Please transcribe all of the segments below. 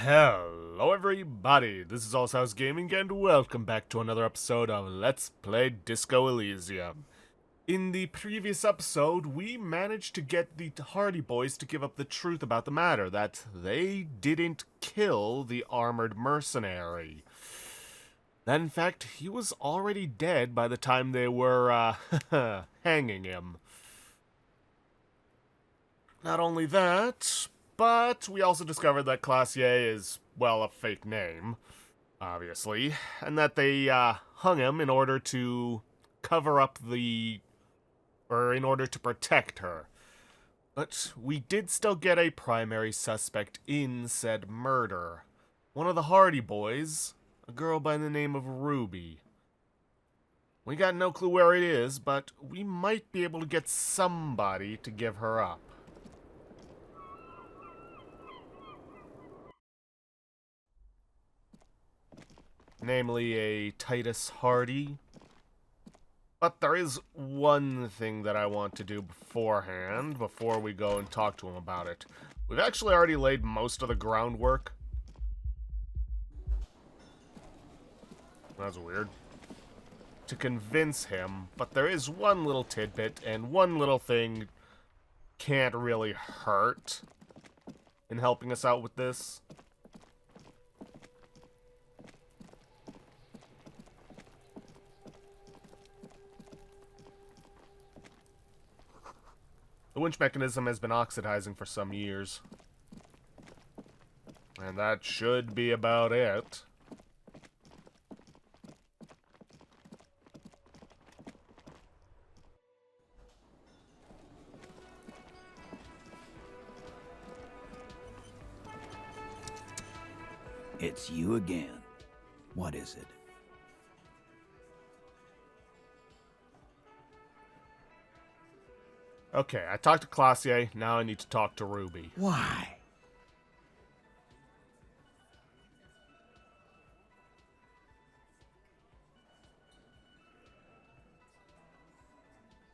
Hello everybody, this is Allshouse Gaming and welcome back to another episode of Let's Play Disco Elysium. In the previous episode, we managed to get the Hardy Boys to give up the truth about the matter, that they didn't kill the armored mercenary. That in fact, he was already dead by the time they were, hanging him. Not only that, but we also discovered that Classier is, well, a fake name, obviously, and that they hung him in order to cover up in order to protect her. But we did still get a primary suspect in said murder. One of the Hardy Boys, a girl by the name of Ruby. We got no clue where it is, but we might be able to get somebody to give her up. Namely a Titus Hardy. But there is one thing that I want to do beforehand, before we go and talk to him about it. We've actually already laid most of the groundwork. That's weird. To convince him, but there is one little tidbit, and one little thing can't really hurt in helping us out with this. The winch mechanism has been oxidizing for some years. And that should be about it. It's you again. What is it? Okay, I talked to Classier, now I need to talk to Ruby. Why?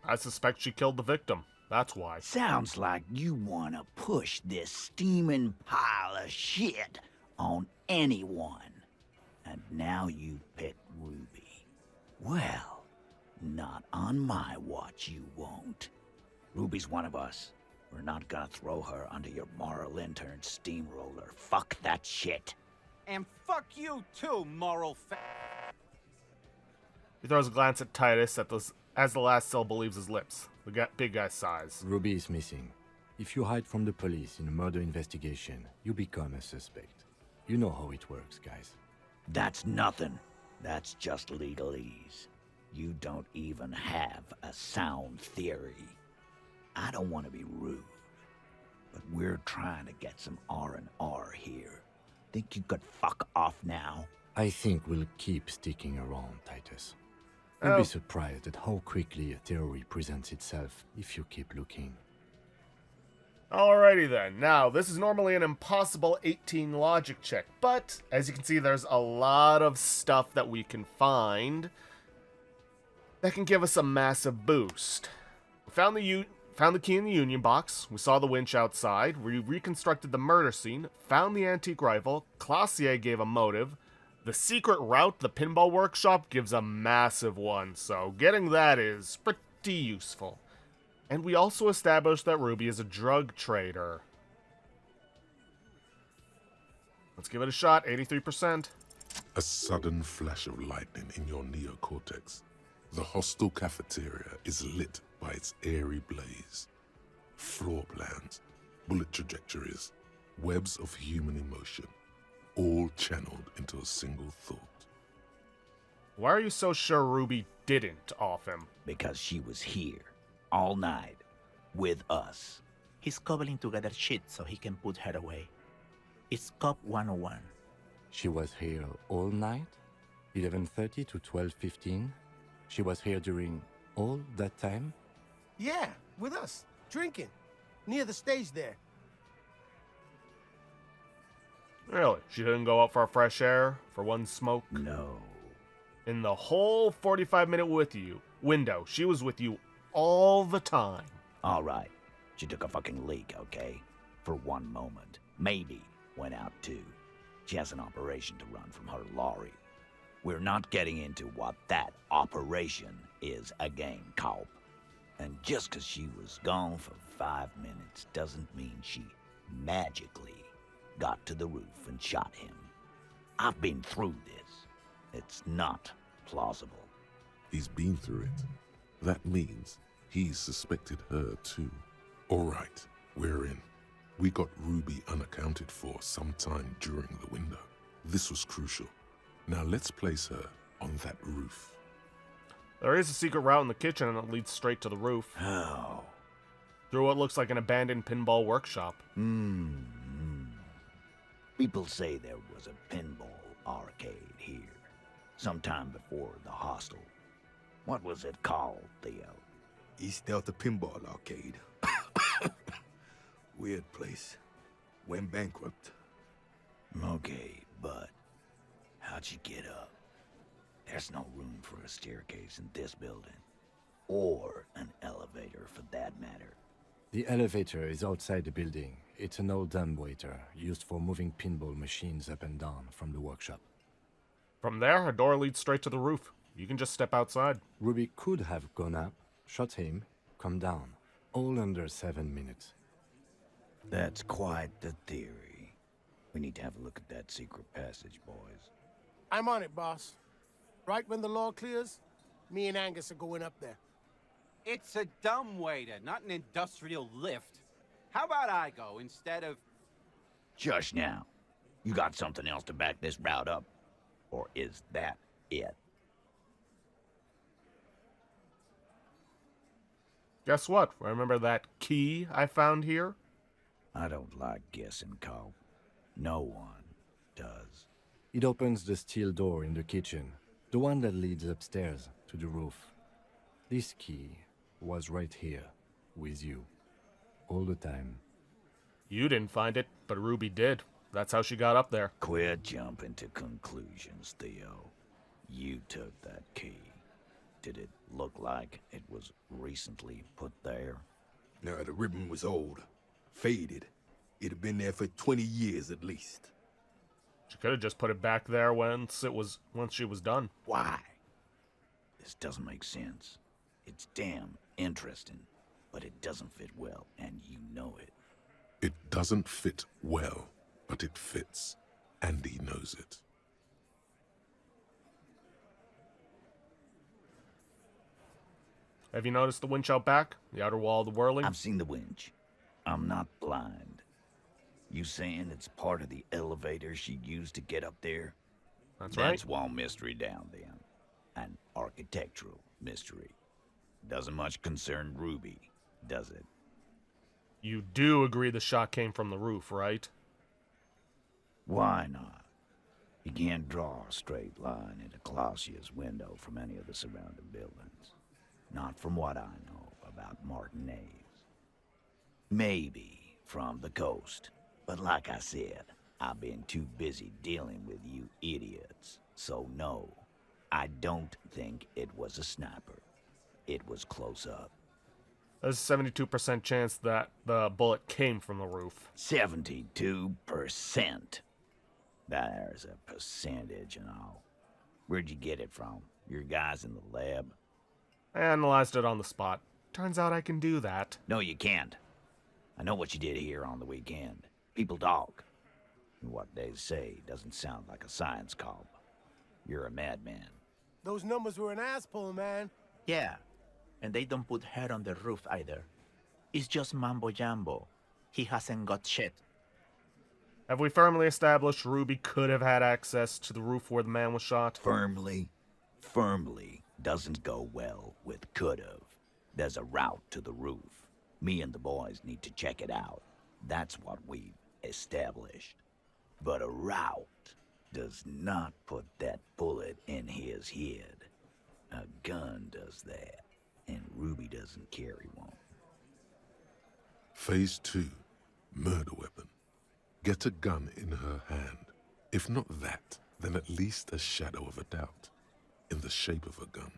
I suspect she killed the victim. That's why. Sounds like you want to push this steaming pile of shit on anyone. And now you pick Ruby. Well, not on my watch you won't. Ruby's one of us. We're not gonna throw her under your moral intern steamroller. Fuck that shit. And fuck you too, He throws a glance at Titus as the last syllable leaves his lips. The big guy's sighs. Ruby is missing. If you hide from the police in a murder investigation, you become a suspect. You know how it works, guys. That's nothing. That's just legalese. You don't even have a sound theory. I don't want to be rude, but we're trying to get some R&R here. Think you could fuck off now? I think we'll keep sticking around, Titus. You'll be surprised at how quickly a theory presents itself if you keep looking. Alrighty then. Now, this is normally an impossible 18 logic check, but as you can see, there's a lot of stuff that we can find that can give us a massive boost. We found the key in the Union box, we saw the winch outside, we reconstructed the murder scene, found the antique rifle, Classier gave a motive, the secret route, the pinball workshop, gives a massive one, so getting that is pretty useful. And we also established that Ruby is a drug trader. Let's give it a shot, 83%. A sudden flash of lightning in your neocortex. The hostel cafeteria is lit by its airy blaze. Floor plans, bullet trajectories, webs of human emotion, all channeled into a single thought. Why are you so sure Ruby didn't off him? Because she was here, all night, with us. He's cobbling together shit so he can put her away. It's Cop 101. She was here all night? 11:30 to 12:15? She was here during all that time? Yeah, with us, drinking, near the stage there. Really? She didn't go out for a fresh air, for one smoke? No. In the whole 45-minute window, she was with you all the time. All right. She took a fucking leak, okay? For one moment. Maybe went out too. She has an operation to run from her lorry. We're not getting into what that operation is again, Culp. And just 'cause she was gone for 5 minutes doesn't mean she magically got to the roof and shot him. I've been through this. It's not plausible. He's been through it. That means he's suspected her too. All right, we're in. We got Ruby unaccounted for sometime during the window. This was crucial. Now let's place her on that roof. There is a secret route in the kitchen and it leads straight to the roof. Oh. Through what looks like an abandoned pinball workshop. People say there was a pinball arcade here, sometime before the hostel. What was it called, Theo? East Delta Pinball Arcade. Weird place. Went bankrupt. Okay, but how'd you get up? There's no room for a staircase in this building. Or an elevator, for that matter. The elevator is outside the building. It's an old dumbwaiter used for moving pinball machines up and down from the workshop. From there, a door leads straight to the roof. You can just step outside. Ruby could have gone up, shot him, come down, all under 7 minutes. That's quite the theory. We need to have a look at that secret passage, boys. I'm on it, boss. Right when the law clears, me and Angus are going up there. It's a dumbwaiter, not an industrial lift. How about I go instead of... Just now. You got something else to back this route up? Or is that it? Guess what? Remember that key I found here? I don't like guessing, Culp. No one does. It opens the steel door in the kitchen, the one that leads upstairs to the roof. This key was right here, with you, all the time. You didn't find it, but Ruby did. That's how she got up there. Quit jumping to conclusions, Theo. You took that key. Did it look like it was recently put there? No, the ribbon was old. Faded. It had been there for 20 years at least. She could have just put it back there once she was done. Why? This doesn't make sense. It's damn interesting, but it doesn't fit well, and you know it. It doesn't fit well, but it fits, and he knows it. Have you noticed the winch out back? The outer wall of the whirling? I've seen the winch. I'm not blind. You saying it's part of the elevator she used to get up there? That's right. That's one mystery down then. An architectural mystery. Doesn't much concern Ruby, does it? You do agree the shot came from the roof, right? Why not? You can't draw a straight line into Clausia's window from any of the surrounding buildings. Not from what I know about Martinez. Maybe from the coast. But like I said, I've been too busy dealing with you idiots. So no, I don't think it was a sniper. It was close up. There's a 72% chance that the bullet came from the roof. 72%. There's a percentage and all. Where'd you get it from? Your guys in the lab? I analyzed it on the spot. Turns out I can do that. No, you can't. I know what you did here on the weekend. People talk. And what they say doesn't sound like a science Culp. You're a madman. Those numbers were an ass pull, man. Yeah, and they don't put her on the roof either. It's just mambo jumbo. He hasn't got shit. Have we firmly established Ruby could have had access to the roof where the man was shot? Firmly doesn't go well with could've. There's a route to the roof. Me and the boys need to check it out. That's what we've established. But a route does not put that bullet in his head. A gun does that, and Ruby doesn't carry one. Phase 2, murder weapon. Get a gun in her hand. If not that, then at least a shadow of a doubt, in the shape of a gun.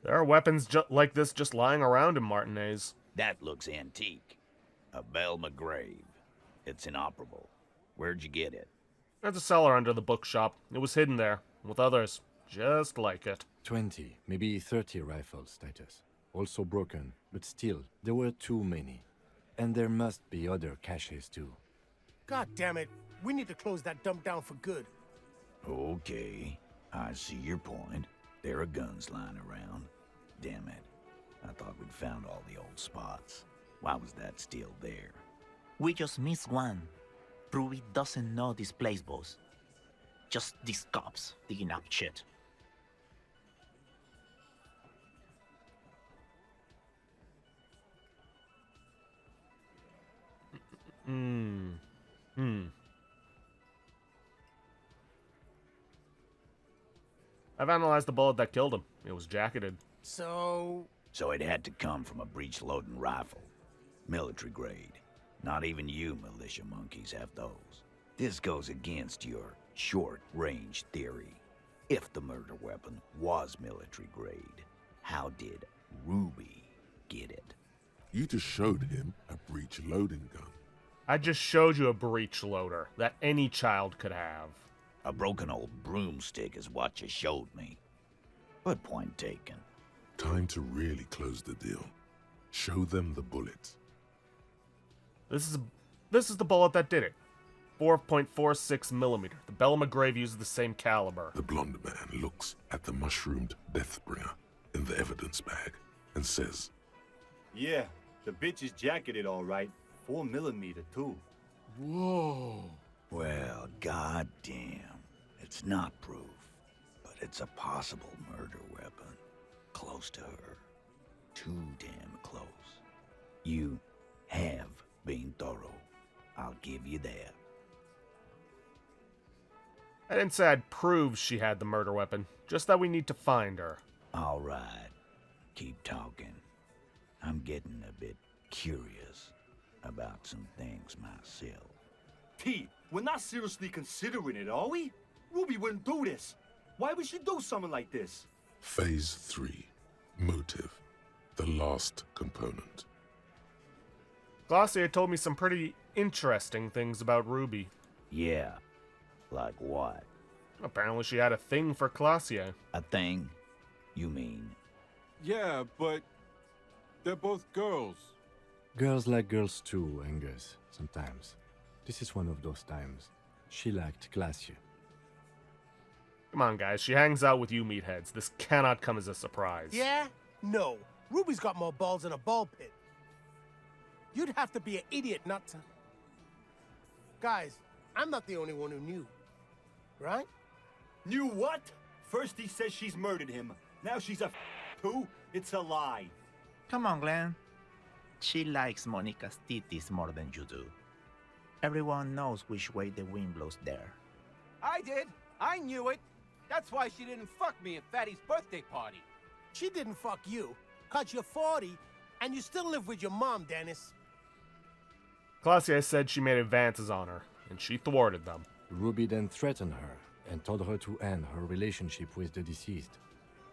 There are weapons like this just lying around in Martinez. That looks antique. A Belle McGrave. It's inoperable. Where'd you get it? There's a cellar under the bookshop. It was hidden there, with others, just like it. 20, maybe 30 rifles, Titus. Also broken, but still, there were too many. And there must be other caches too. God damn it. We need to close that dump down for good. Okay, I see your point. There are guns lying around. Damn it. I thought we'd found all the old spots. Why was that still there? We just missed one. Ruby doesn't know this place, boss. Just these cops digging up shit. I've analyzed the bullet that killed him. It was jacketed. So So it had to come from a breech-loading rifle. Military grade. Not even you militia monkeys have those. This goes against your short-range theory. If the murder weapon was military grade, how did Ruby get it? You just showed him a breech loading gun. I just showed you a breech loader that any child could have. A broken old broomstick is what you showed me. But point taken. Time to really close the deal. Show them the bullet. This is the bullet that did it. 4.46 millimeter. The Bellama Grave uses the same caliber. The blonde man looks at the mushroomed Deathbringer in the evidence bag and says, Yeah, the bitch is jacketed all right. 4 millimeter too. "Whoa." Well, goddamn. It's not proof, but it's a possible murder weapon. Close to her. Too damn close. You have been thorough. I'll give you that. I didn't say I'd prove she had the murder weapon, just that we need to find her. All right. Keep talking. I'm getting a bit curious about some things myself. T, we're not seriously considering it, are we? Ruby wouldn't do this. Why would she do something like this? Phase 3. Motive. The last component. Glossier told me some pretty interesting things about Ruby. Yeah. Like what? Apparently she had a thing for Glossier. A thing? You mean? Yeah, but they're both girls. Girls like girls too, Angus, sometimes. This is one of those times. She liked Glacier. Come on, guys. She hangs out with you meatheads. This cannot come as a surprise. yeah? No. Ruby's got more balls than a ball pit. You'd have to be an idiot not to. Guys, I'm not the only one who knew. Right? Knew what? First he says she's murdered him. Now she's a too? It's a lie. Come on, Glenn. She likes Monica's titties more than you do. Everyone knows which way the wind blows there. I did. I knew it. That's why she didn't fuck me at Fatty's birthday party. She didn't fuck you, 'cause you're 40, and you still live with your mom, Dennis. Glossier said she made advances on her, and she thwarted them. Ruby then threatened her and told her to end her relationship with the deceased.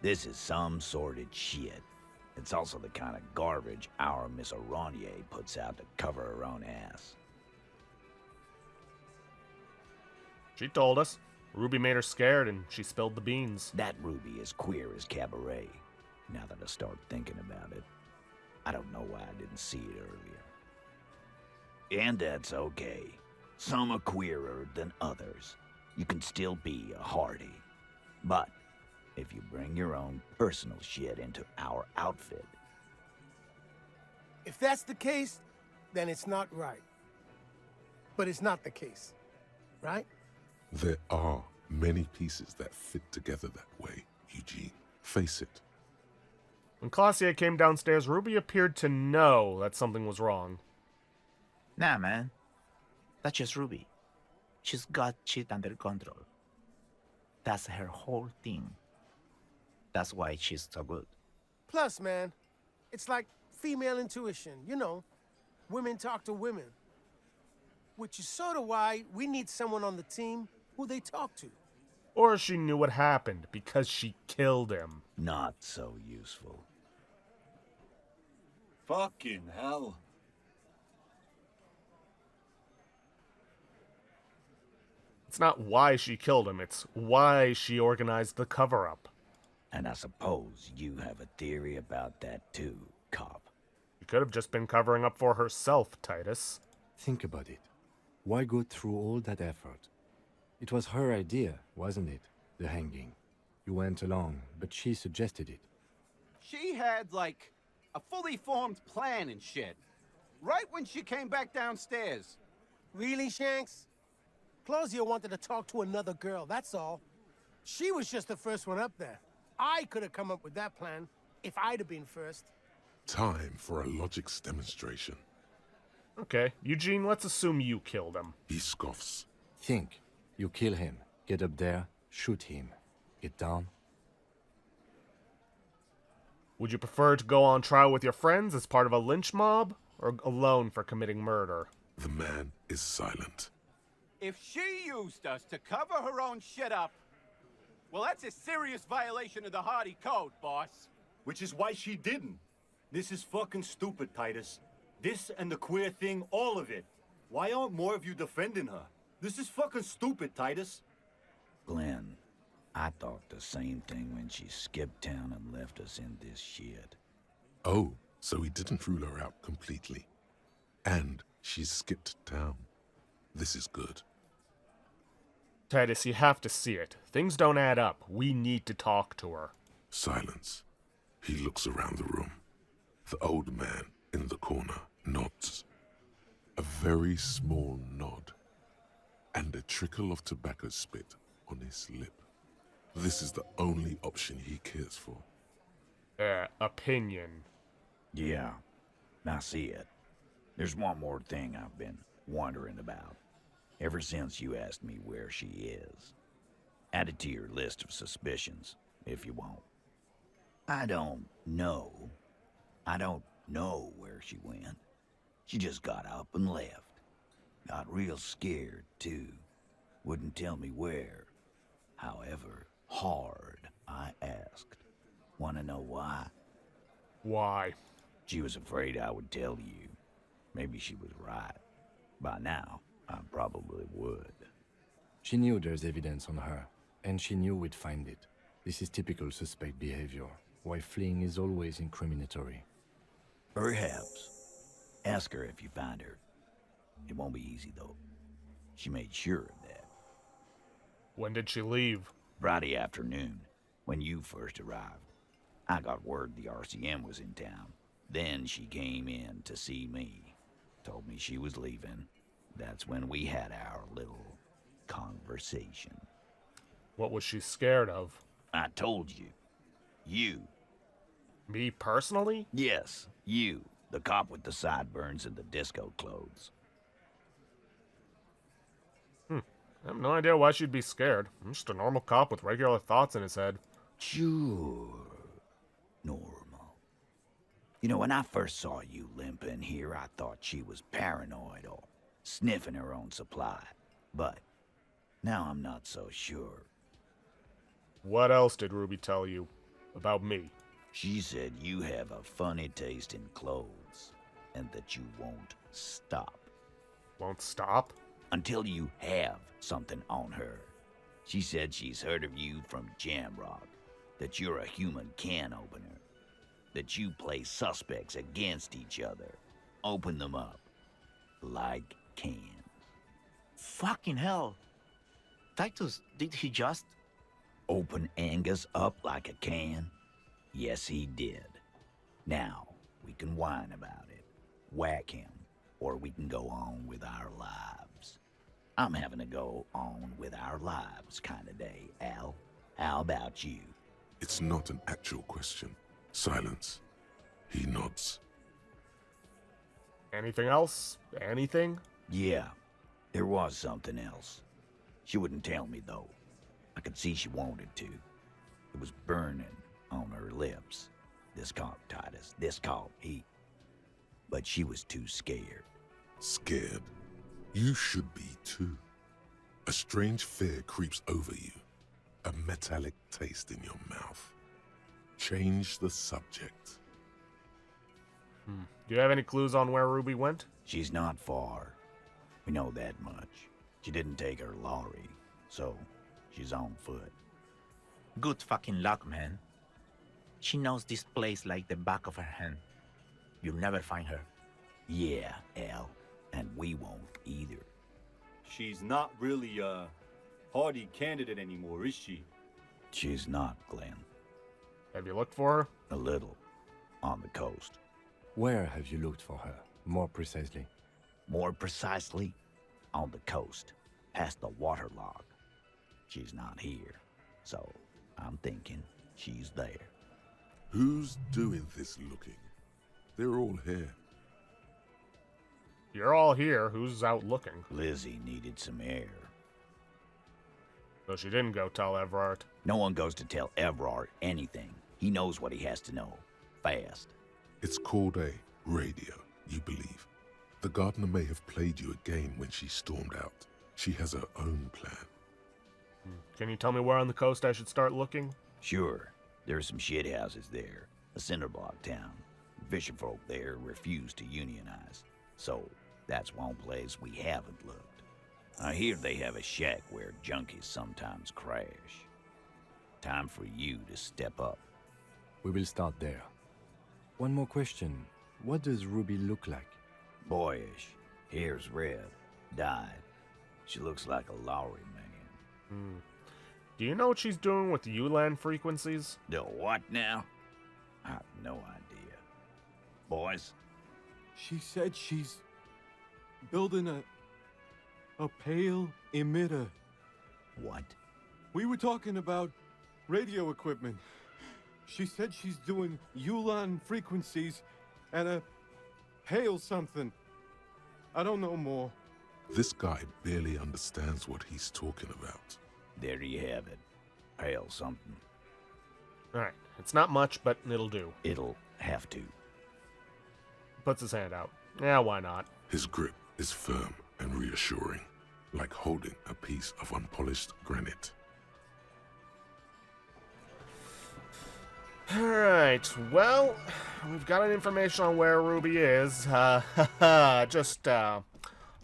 This is some sordid shit. It's also the kind of garbage our Miss Aronier puts out to cover her own ass. She told us. Ruby made her scared, and she spilled the beans. That Ruby is queer as cabaret. Now that I start thinking about it, I don't know why I didn't see it earlier. And that's okay. Some are queerer than others. You can still be a Hardy. But if you bring your own personal shit into our outfit, If that's the case, then it's not right. But it's not the case. Right? There are many pieces that fit together that way, Eugene. Face it. When Glossier came downstairs, Ruby appeared to know that something was wrong. Nah, man. That's just Ruby. She's got shit under control. That's her whole thing. That's why she's so good. Plus, man, it's like female intuition. You know, women talk to women. Which is sort of why we need someone on the team who they talk to. Or she knew what happened because she killed him. not so useful. Fucking hell. It's not why she killed him, it's why she organized the cover-up. And I suppose you have a theory about that too, cop. She could have just been covering up for herself, Titus. Think about it. Why go through all that effort? It was her idea, wasn't it? The hanging. You went along, but she suggested it. She had, like, a fully formed plan and shit. Right when she came back downstairs. Really, Shanks? Claudia wanted to talk to another girl, that's all. She was just the first one up there. I could have come up with that plan if I'd have been first. Time for a logics demonstration. Okay, Eugene, let's assume you killed him. He scoffs. Think. You kill him. Get up there. Shoot him. Get down. Would you prefer to go on trial with your friends as part of a lynch mob, or alone for committing murder? The man is silent. If she used us to cover her own shit up, well, that's a serious violation of the Hardy Code, boss. Which is why she didn't. This is fucking stupid, Titus. This and the queer thing, all of it. Why aren't more of you defending her? This is fucking stupid, Titus. Glenn, I thought the same thing when she skipped town and left us in this shit. Oh, so he didn't rule her out completely. And she's skipped town. This is good. Titus, you have to see it. Things don't add up. We need to talk to her. Silence. He looks around the room. The old man in the corner nods. A very small nod. And a trickle of tobacco spit on his lip. This is the only option he cares for. Opinion. Yeah, I see it. There's one more thing I've been wondering about. Ever since you asked me where she is. Add it to your list of suspicions, if you want. I don't know. I don't know where she went. She just got up and left. Got real scared, too. Wouldn't tell me where. However hard I asked. Want to know why? Why? She was afraid I would tell you. Maybe she was right. By now, I probably would. She knew there's evidence on her, and she knew we'd find it. This is typical suspect behavior, why fleeing is always incriminatory. Perhaps. Ask her if you find her. It won't be easy, though. She made sure of that. When did she leave? Friday afternoon, when you first arrived. I got word the RCM was in town. Then she came in to see me. Told me she was leaving. That's when we had our little conversation. What was she scared of? I told you. You. Me personally? Yes, you. The cop with the sideburns and the disco clothes. I have no idea why she'd be scared. I'm just a normal cop with regular thoughts in his head. Sure. Normal. You know, when I first saw you limp in here, I thought she was paranoid or sniffing her own supply. But now I'm not so sure. What else did Ruby tell you about me? She said you have a funny taste in clothes, and that you won't stop. Won't stop? Until you have something on her. She said she's heard of you from Jamrock, that you're a human can opener, that you play suspects against each other, open them up like cans. Fucking hell. Titus, did he just... Open Angus up like a can? Yes, he did. Now, we can whine about it, whack him, or we can go on with our lives. I'm having a go on with our lives kind of day, Al. How about you? It's not an actual question. Silence. He nods. Anything else? Anything? Yeah, there was something else. She wouldn't tell me, though. I could see she wanted to. It was burning on her lips. This cop, Titus, this cop, he... But she was too scared. Scared? You should be too. A strange fear creeps over you. A metallic taste in your mouth. Change the subject. Do you have any clues on where Ruby went? She's not far. We know that much. She didn't take her lorry. so she's on foot. Good fucking luck, man. She knows this place like the back of her hand. You'll never find her. Yeah, Al, and we won't either. She's not really a hardy candidate anymore, is she? She's not, Glenn. Have you looked for her? A little. On the coast. Where have you looked for her, more precisely? More precisely, on the coast, past the waterlock. She's not here, so I'm thinking she's there. Who's doing this looking? They're all here. You're all here. Who's out looking? Lizzie needed some air. So she didn't go tell Everard. No one goes to tell Everard anything. He knows what he has to know. Fast. It's called a radio, you believe. The gardener may have played you a game when she stormed out. She has her own plan. Can you tell me where on the coast I should start looking? Sure, there's some shit houses there. A cinderblock town. Fisherfolk there refuse to unionize. So, that's one place we haven't looked. I hear they have a shack where junkies sometimes crash. Time for you to step up. We will start there. One more question. What does Ruby look like? Boyish. Hair's red. Dyed. She looks like a Lowry man. Do you know what she's doing with the ULAN frequencies? The what now? I have no idea. Boys? She said she's building a pale emitter. What? We were talking about radio equipment. She said she's doing ULAN frequencies and a pale something. I don't know more. This guy barely understands what he's talking about. There you have it. Pale something. Alright, it's not much, but it'll do. It'll have to. Puts his hand out. Yeah, why not? His grip is firm and reassuring, like holding a piece of unpolished granite. Alright, well, we've got information on where Ruby is. Just,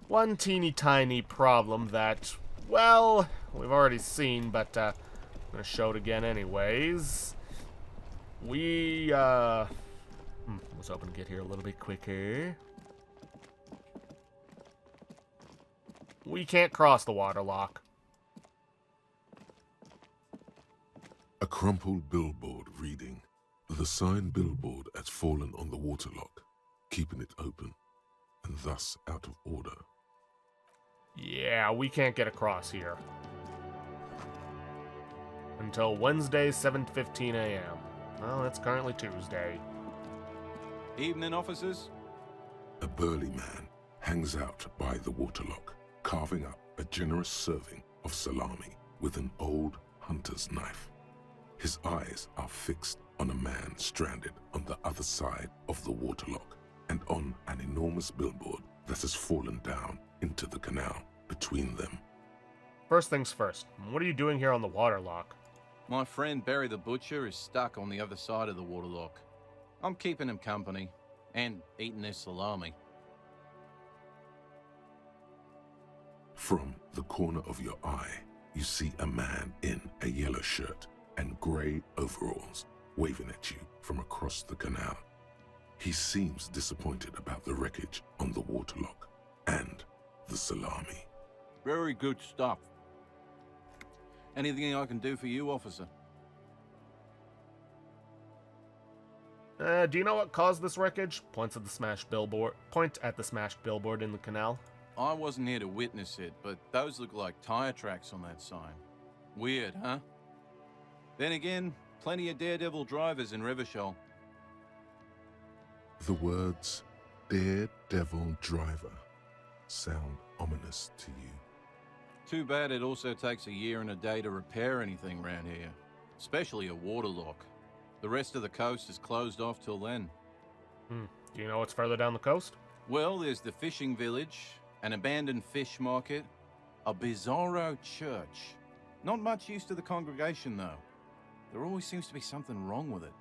one teeny tiny problem that, well, we've already seen, but, I'm gonna show it again anyways. We, was hoping to get here a little bit quicker. We can't cross the waterlock. A crumpled billboard reading, "The sign billboard has fallen on the waterlock, keeping it open, and thus out of order." Yeah, we can't get across here. Until Wednesday, 7:15 a.m. Well, it's currently Tuesday. Evening, officers. A burly man hangs out by the waterlock, carving up a generous serving of salami with an old hunter's knife. His eyes are fixed on a man stranded on the other side of the waterlock and on an enormous billboard that has fallen down into the canal between them. First things first, what are you doing here on the waterlock? My friend Barry the Butcher is stuck on the other side of the waterlock. I'm keeping him company and eating his salami. From the corner of your eye, you see a man in a yellow shirt and grey overalls waving at you from across the canal. He seems disappointed about the wreckage on the waterlock and the salami. Very good stuff. Anything I can do for you, officer? Do you know what caused this wreckage? Point at the smashed billboard in the canal. I wasn't here to witness it, but those look like tire tracks on that sign. Weird, huh? Then again, plenty of daredevil drivers in Rivershell. The words "daredevil driver" sound ominous to you. Too bad it also takes a year and a day to repair anything around here, especially a waterlock. The rest of the coast is closed off till then. Do you know what's further down the coast? Well, there's the fishing village, an abandoned fish market, a bizarro church. Not much use to the congregation, though. There always seems to be something wrong with it.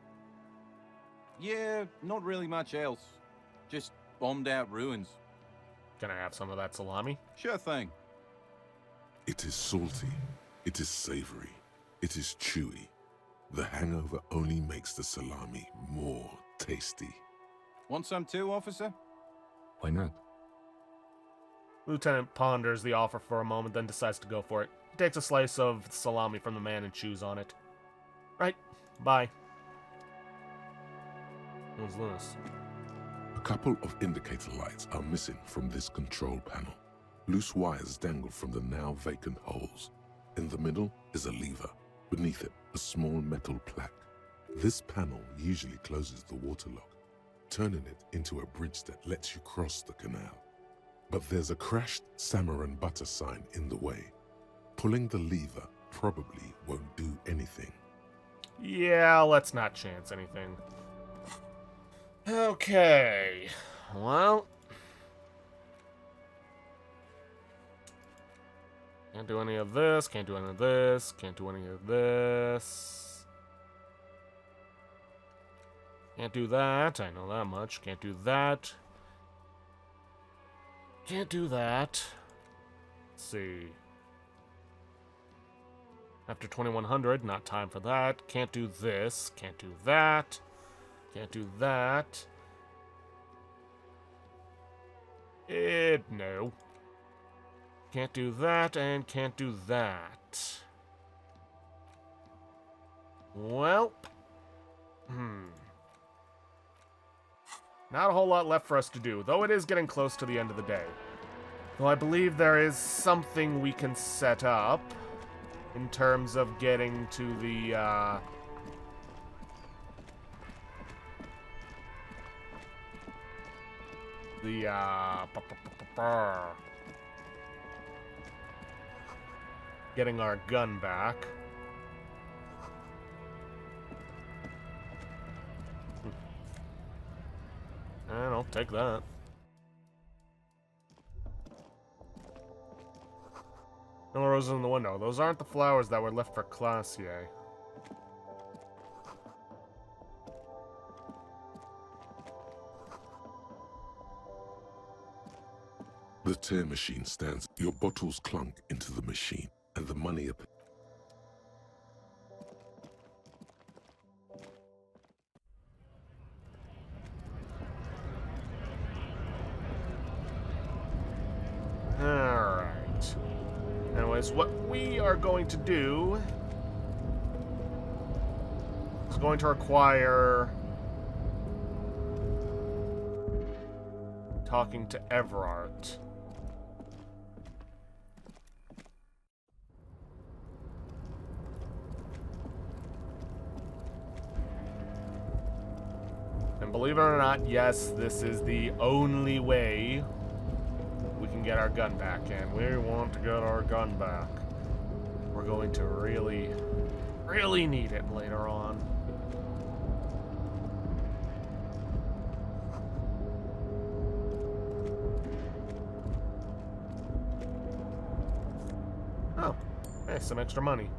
Yeah, not really much else. Just bombed out ruins. Can I have some of that salami? Sure thing. It It is salty. It is savory. It is chewy. The hangover only makes the salami more tasty. Want some too, officer? Why not? Lieutenant ponders the offer for a moment, then decides to go for it. He takes a slice of salami from the man and chews on it. Right, bye. What's this? A couple of indicator lights are missing from this control panel. Loose wires dangle from the now vacant holes. In the middle is a lever. Beneath it, a small metal plaque. This panel usually closes the water lock, turning it into a bridge that lets you cross the canal. But there's a crashed salmon and butter sign in the way. Pulling the lever probably won't do anything. Yeah, let's not chance anything. Okay. Well. Can't do any of this, can't do any of this, can't do any of this. Can't do that, I know that much. Can't do that. Can't do that. Let's see. After 2100, not time for that. Can't do this, can't do that. Can't do that. No. Can't do that, and can't do that. Well. Not a whole lot left for us to do, though it is getting close to the end of the day. Though I believe there is something we can set up in terms of getting to the, getting our gun back. And I'll take that. No roses in the window. Those aren't the flowers that were left for Classier. The tear machine stands. Your bottles clunk into the machine, and the money appears. Alright. Anyways, what we are going to do is going to require talking to Everard. And believe it or not, yes, this is the only way we can get our gun back, and we want to get our gun back. We're going to really, really need it later on. Oh, hey, some extra money.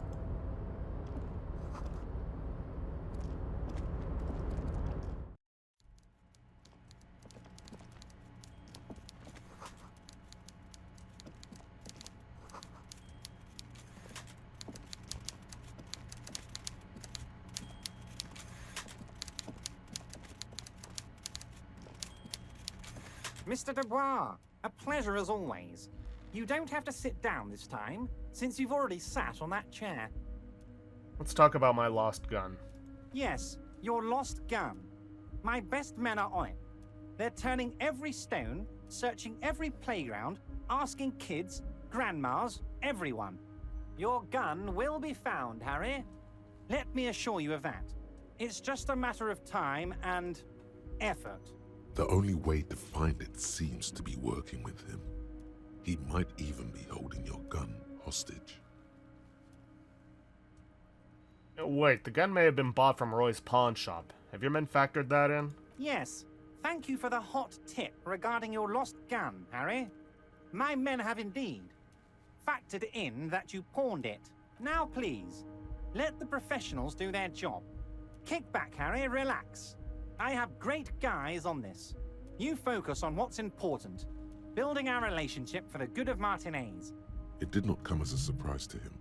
Mr. Dubois, a pleasure as always. You don't have to sit down this time, since you've already sat on that chair. Let's talk about my lost gun. Yes, your lost gun. My best men are on it. They're turning every stone, searching every playground, asking kids, grandmas, everyone. Your gun will be found, Harry. Let me assure you of that. It's just a matter of time and effort. The only way to find it seems to be working with him. He might even be holding your gun hostage. Wait, the gun may have been bought from Roy's pawn shop. Have your men factored that in? Yes. Thank you for the hot tip regarding your lost gun, Harry. My men have indeed factored in that you pawned it. Now, please, let the professionals do their job. Kick back, Harry, relax. I have great guys on this. You focus on what's important, building our relationship for the good of Martinez. It did not come as a surprise to him.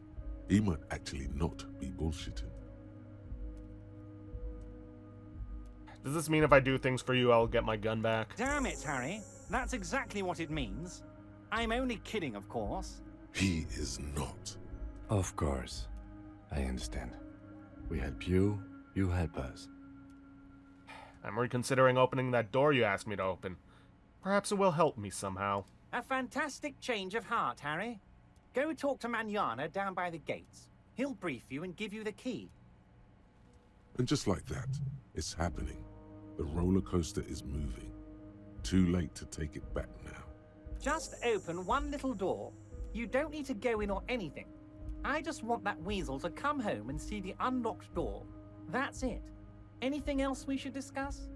He might actually not be bullshitting. Does this mean if I do things for you, I'll get my gun back? Damn it, Harry. That's exactly what it means. I'm only kidding, of course. He is not. Of course. I understand. We help you, you help us. I'm reconsidering opening that door you asked me to open. Perhaps it will help me somehow. A fantastic change of heart, Harry. Go talk to Manana down by the gates. He'll brief you and give you the key. And just like that, it's happening. The roller coaster is moving. Too late to take it back now. Just open one little door. You don't need to go in or anything. I just want that weasel to come home and see the unlocked door. That's it. Anything else we should discuss?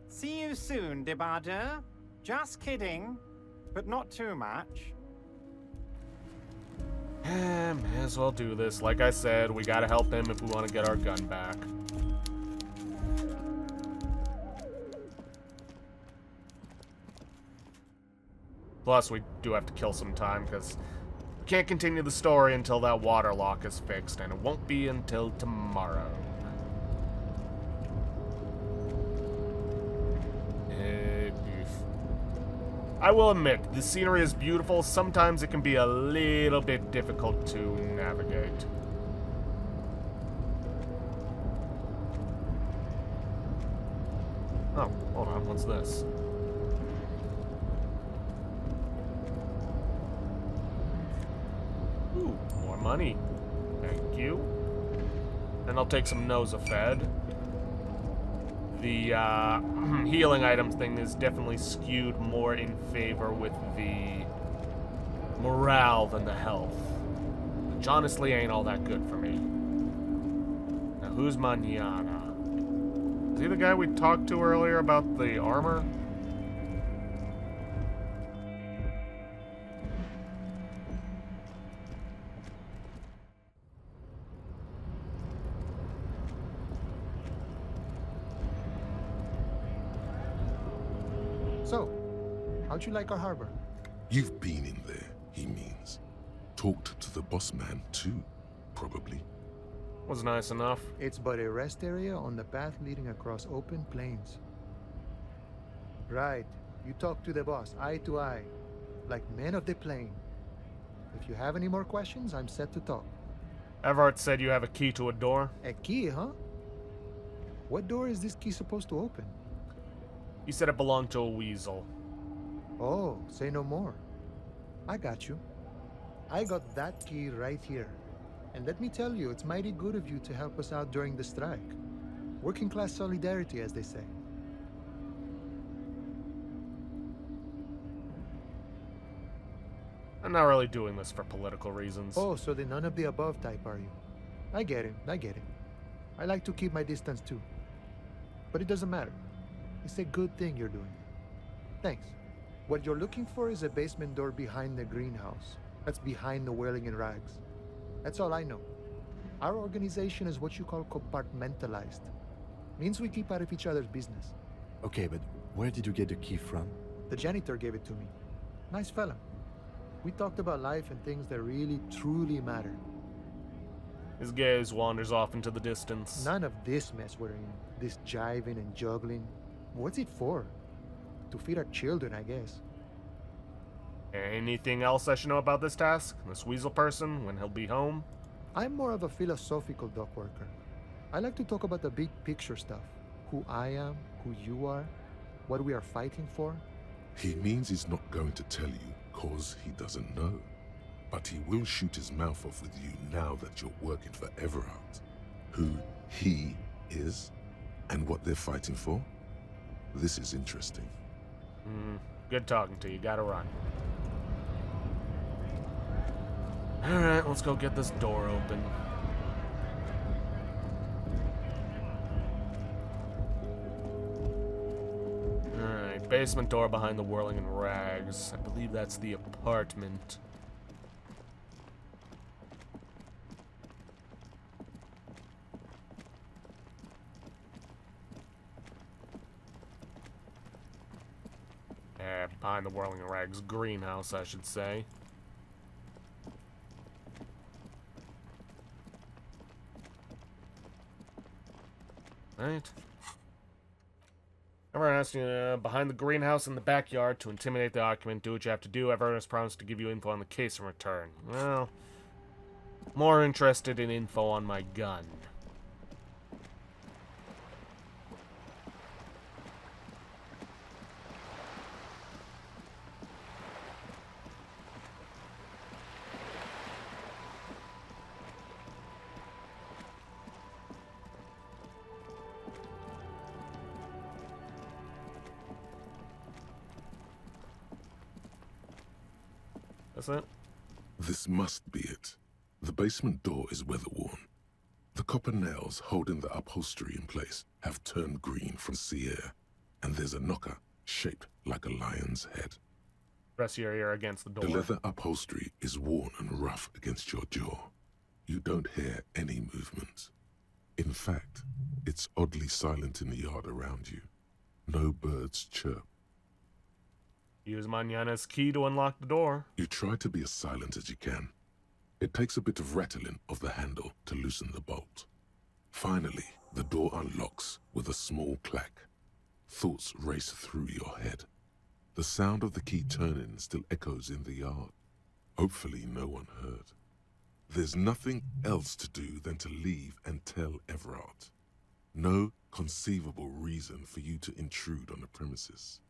See you soon, Debardeur. Just kidding, but not too much. May as well do this. Like I said, we gotta help him if we want to get our gun back. Plus, we do have to kill some time, because we can't continue the story until that water lock is fixed, and it won't be until tomorrow. I will admit, the scenery is beautiful. Sometimes it can be a little bit difficult to navigate. Oh, hold on, what's this? Ooh, more money. Thank you. And I'll take some Nosafed. The healing items thing is definitely skewed more in favor with the morale than the health. Which honestly ain't all that good for me. Now, who's Manana? Is he the guy we talked to earlier about the armor? So, how'd you like our harbor? You've been in there, he means. Talked to the boss man too, probably. Was nice enough. It's but a rest area on the path leading across open plains. Right. You talk to the boss, eye to eye, like men of the plain. If you have any more questions, I'm set to talk. Everett said you have a key to a door. A key, huh? What door is this key supposed to open? He said it belonged to a weasel. Oh, say no more. I got you. I got that key right here. And let me tell you, it's mighty good of you to help us out during the strike. Working class solidarity, as they say. I'm not really doing this for political reasons. Oh, so the none of the above type, are you? I get it, I get it. I like to keep my distance too. But it doesn't matter. It's a good thing you're doing. Thanks. What you're looking for is a basement door behind the greenhouse. That's behind the whirling in rags. That's all I know. Our organization is what you call compartmentalized. Means we keep out of each other's business. Okay, but where did you get the key from? The janitor gave it to me. Nice fella. We talked about life and things that really, truly matter. His gaze wanders off into the distance. None of this mess we're in. This jiving and juggling. What's it for? To feed our children, I guess. Anything else I should know about this task? This weasel person, when he'll be home? I'm more of a philosophical dock worker. I like to talk about the big picture stuff. Who I am, who you are, what we are fighting for. He means he's not going to tell you, cause he doesn't know. But he will shoot his mouth off with you now that you're working for Everard. Who he is, and what they're fighting for. This is interesting. Good talking to you. Gotta run. Alright, let's go get this door open. Alright, basement door behind the whirling in rags. I believe that's the apartment. behind the Whirling Rags greenhouse, I should say. Right. Everyone asks you behind the greenhouse in the backyard to intimidate the occupant. Do what you have to do. Everyone has promised to give you info on the case in return. Well, more interested in info on my gun. That's it? This must be it. The basement door is weather-worn. The copper nails holding the upholstery in place have turned green from sea air, and there's a knocker shaped like a lion's head. Press your ear against the door. The leather upholstery is worn and rough against your jaw. You don't hear any movement. In fact, it's oddly silent in the yard around you. No birds chirp. Use Manana's key to unlock the door. You try to be as silent as you can. It takes a bit of rattling of the handle to loosen the bolt. Finally, the door unlocks with a small clack. Thoughts race through your head. The sound of the key turning still echoes in the yard. Hopefully no one heard. There's nothing else to do than to leave and tell Everard. No conceivable reason for you to intrude on the premises.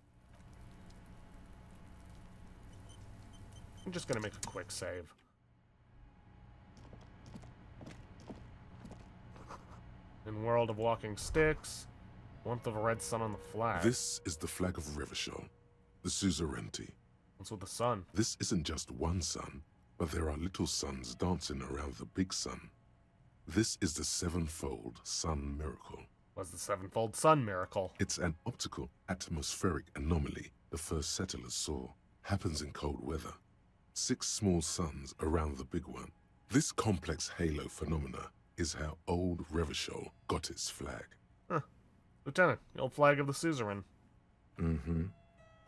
I'm just gonna make a quick save. In World of Walking Sticks, Month of a Red Sun on the flag. This is the flag of Revachol, the suzerainty. What's with the sun? This isn't just one sun, but there are little suns dancing around the big sun. This is the sevenfold sun miracle. What's the sevenfold sun miracle? It's an optical atmospheric anomaly the first settlers saw. Happens in cold weather. 6 small suns around the big one. This complex halo phenomena is how old Revachol got its flag. Huh. Lieutenant, the old flag of the suzerain. Mm-hmm.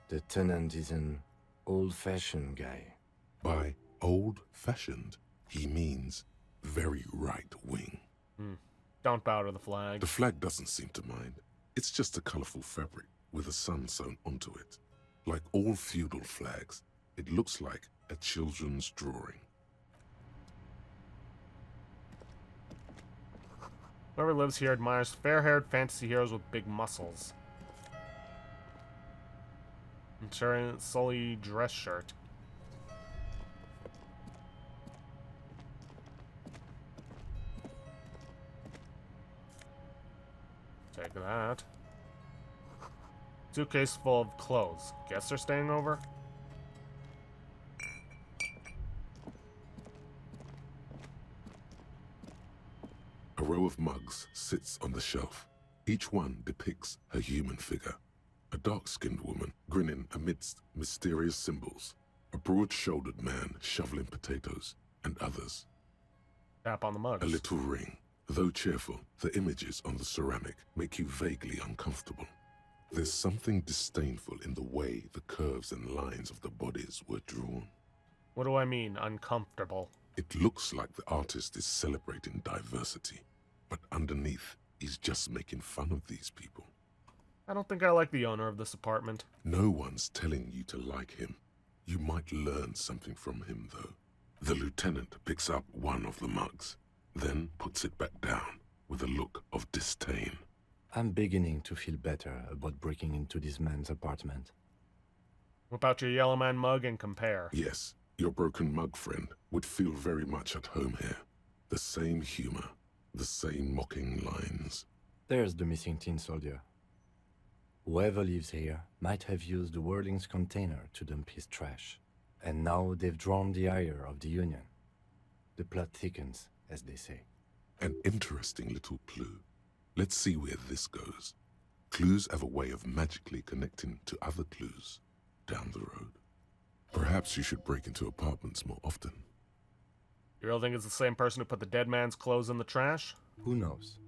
The tenant is an old-fashioned guy. By old-fashioned, he means very right-wing. Don't bow to the flag. The flag doesn't seem to mind. It's just a colorful fabric with a sun sewn onto it. Like all feudal flags, it looks like a children's drawing. Whoever lives here admires fair-haired fantasy heroes with big muscles. I'm wearing a Sully dress shirt. Take that. Suitcase full of clothes. Guess they're staying over? A row of mugs sits on the shelf. Each one depicts a human figure. A dark-skinned woman grinning amidst mysterious symbols. A broad-shouldered man shoveling potatoes, and others. Tap on the mugs. A little ring. Though cheerful, the images on the ceramic make you vaguely uncomfortable. There's something disdainful in the way the curves and lines of the bodies were drawn. What do I mean, uncomfortable? It looks like the artist is celebrating diversity, but underneath, he's just making fun of these people. I don't think I like the owner of this apartment. No one's telling you to like him. You might learn something from him, though. The lieutenant picks up one of the mugs, then puts it back down with a look of disdain. I'm beginning to feel better about breaking into this man's apartment. Whip out your Yellow Man mug and compare. Yes, your broken mug friend would feel very much at home here. The same humor, the same mocking lines. There's the missing tin soldier. Whoever lives here might have used the Whirling's container to dump his trash. And now they've drawn the ire of the Union. The plot thickens, as they say. An interesting little clue. Let's see where this goes. Clues have a way of magically connecting to other clues down the road. Perhaps you should break into apartments more often. You really think it's the same person who put the dead man's clothes in the trash? Who knows?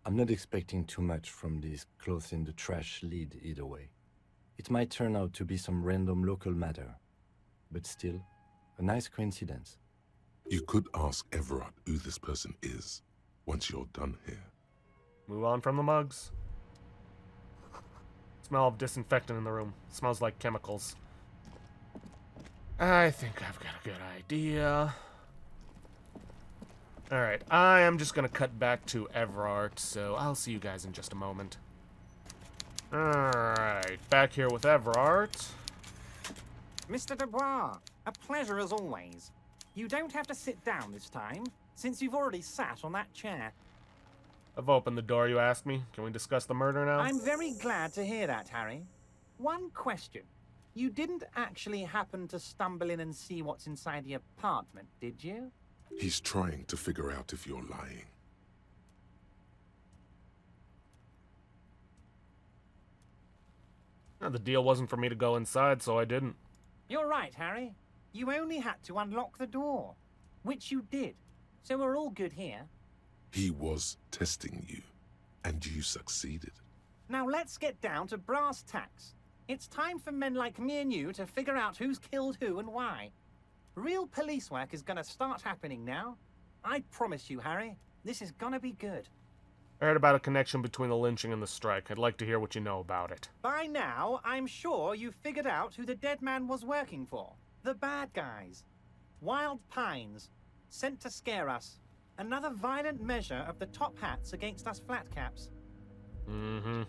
I'm not expecting too much from this clothes in the trash lead either way. It might turn out to be some random local matter, but still, a nice coincidence. You could ask Everard who this person is once you're done here. Move on from the mugs. Smell of disinfectant in the room. Smells like chemicals. I think I've got a good idea. Alright, I am just gonna cut back to Everard, so I'll see you guys in just a moment. Alright, back here with Everard. Mr. Dubois, a pleasure as always. You don't have to sit down this time, since you've already sat on that chair. I've opened the door, you asked me. Can we discuss the murder now? I'm very glad to hear that, Harry. One question. You didn't actually happen to stumble in and see what's inside the apartment, did you? He's trying to figure out if you're lying. The deal wasn't for me to go inside, so I didn't. You're right, Harry. You only had to unlock the door, which you did. So we're all good here. He was testing you, and you succeeded. Now let's get down to brass tacks. It's time for men like me and you to figure out who's killed who and why. Real police work is gonna start happening now. I promise you, Harry, this is gonna be good. I heard about a connection between the lynching and the strike. I'd like to hear what you know about it. By now, I'm sure you've figured out who the dead man was working for. The bad guys. Wild Pines. Sent to scare us. Another violent measure of the top hats against us flatcaps.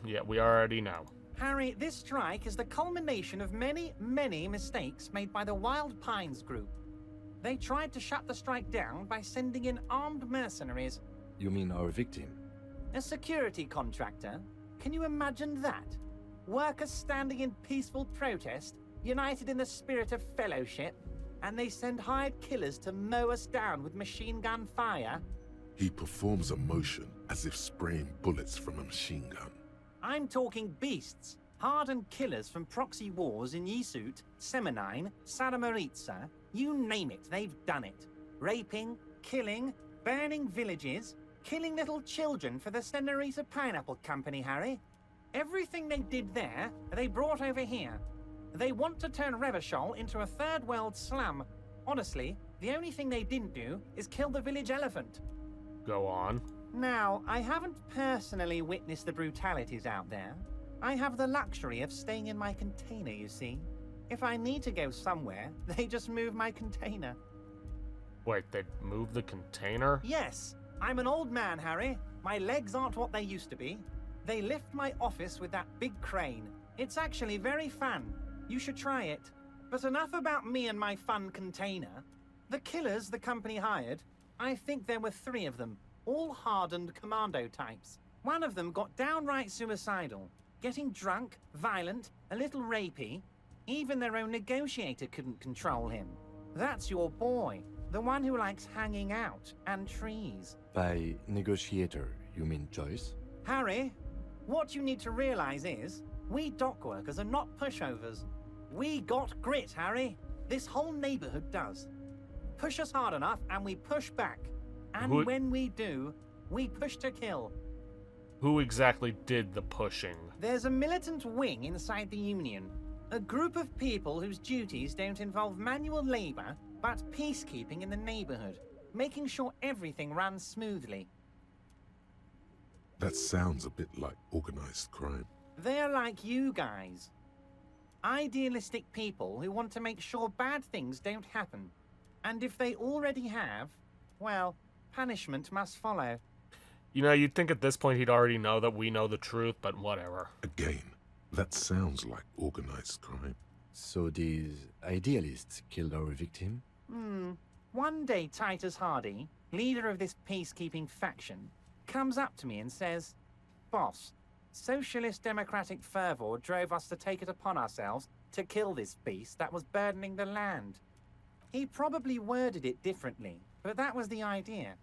Yeah, we already know. Harry, this strike is the culmination of many, many mistakes made by the Wild Pines group. They tried to shut the strike down by sending in armed mercenaries. You mean our victim? A security contractor? Can you imagine that? Workers standing in peaceful protest, united in the spirit of fellowship, and they send hired killers to mow us down with machine gun fire? He performs a motion as if spraying bullets from a machine gun. I'm talking beasts, hardened killers from proxy wars in Yisut, Semenine, Saramoritsa, you name it, they've done it. Raping, killing, burning villages, killing little children for the Senorita Pineapple Company, Harry. Everything they did there, they brought over here. They want to turn Revachol into a third world slum. Honestly, the only thing they didn't do is kill the village elephant. Go on. Now, I haven't personally witnessed the brutalities out there. I have the luxury of staying in my container, you see. If I need to go somewhere, they just move my container. Wait, they moved the container? Yes, I'm an old man, Harry. My legs aren't what they used to be. They lift my office with that big crane. It's actually very fun. You should try it. But enough about me and my fun container. The killers the company hired, I think there were 3 of them, all hardened commando types. One of them got downright suicidal, getting drunk, violent, a little rapey. Even their own negotiator couldn't control him. That's your boy, the one who likes hanging out and trees. By negotiator, you mean Joyce? Harry, what you need to realize is, we dock workers are not pushovers. We got grit, Harry. This whole neighborhood does. Push us hard enough and we push back. And when we do, we push to kill. Who exactly did the pushing? There's a militant wing inside the Union. A group of people whose duties don't involve manual labor, but peacekeeping in the neighborhood. Making sure everything runs smoothly. That sounds a bit like organized crime. They're like you guys. Idealistic people who want to make sure bad things don't happen. And if they already have, well, punishment must follow. You know, you'd think at this point he'd already know that we know the truth, but whatever. Again, that sounds like organized crime. So these idealists killed our victim? One day Titus Hardy, leader of this peacekeeping faction, comes up to me and says, "Boss, socialist democratic fervor drove us to take it upon ourselves to kill this beast that was burdening the land." He probably worded it differently, but that was the idea.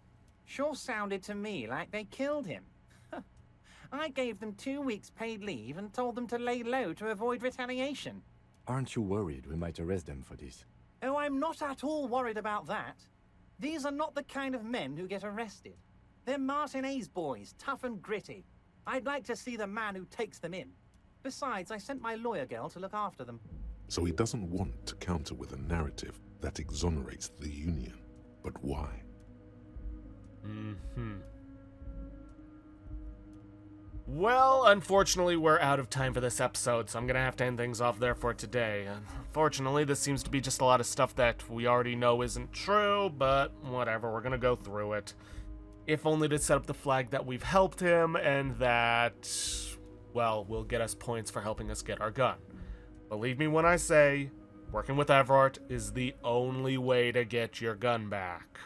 Sure sounded to me like they killed him. I gave them 2 weeks paid leave and told them to lay low to avoid retaliation. Aren't you worried we might arrest them for this? Oh, I'm not at all worried about that. These are not the kind of men who get arrested. They're Martinez boys, tough and gritty. I'd like to see the man who takes them in. Besides, I sent my lawyer girl to look after them. So he doesn't want to counter with a narrative that exonerates the Union. But why? Well, unfortunately, we're out of time for this episode, so I'm gonna have to end things off there for today. Unfortunately, this seems to be just a lot of stuff that we already know isn't true, but whatever, we're gonna go through it. If only to set up the flag that we've helped him, and that, well, will get us points for helping us get our gun. Believe me when I say, working with Everett is the only way to get your gun back.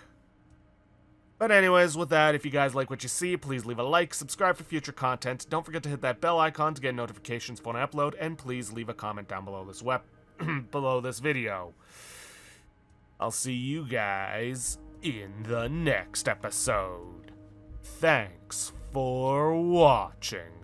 But anyways, with that, if you guys like what you see, please leave a like, subscribe for future content, don't forget to hit that bell icon to get notifications when I upload, and please leave a comment down below this below this video. I'll see you guys in the next episode. Thanks for watching.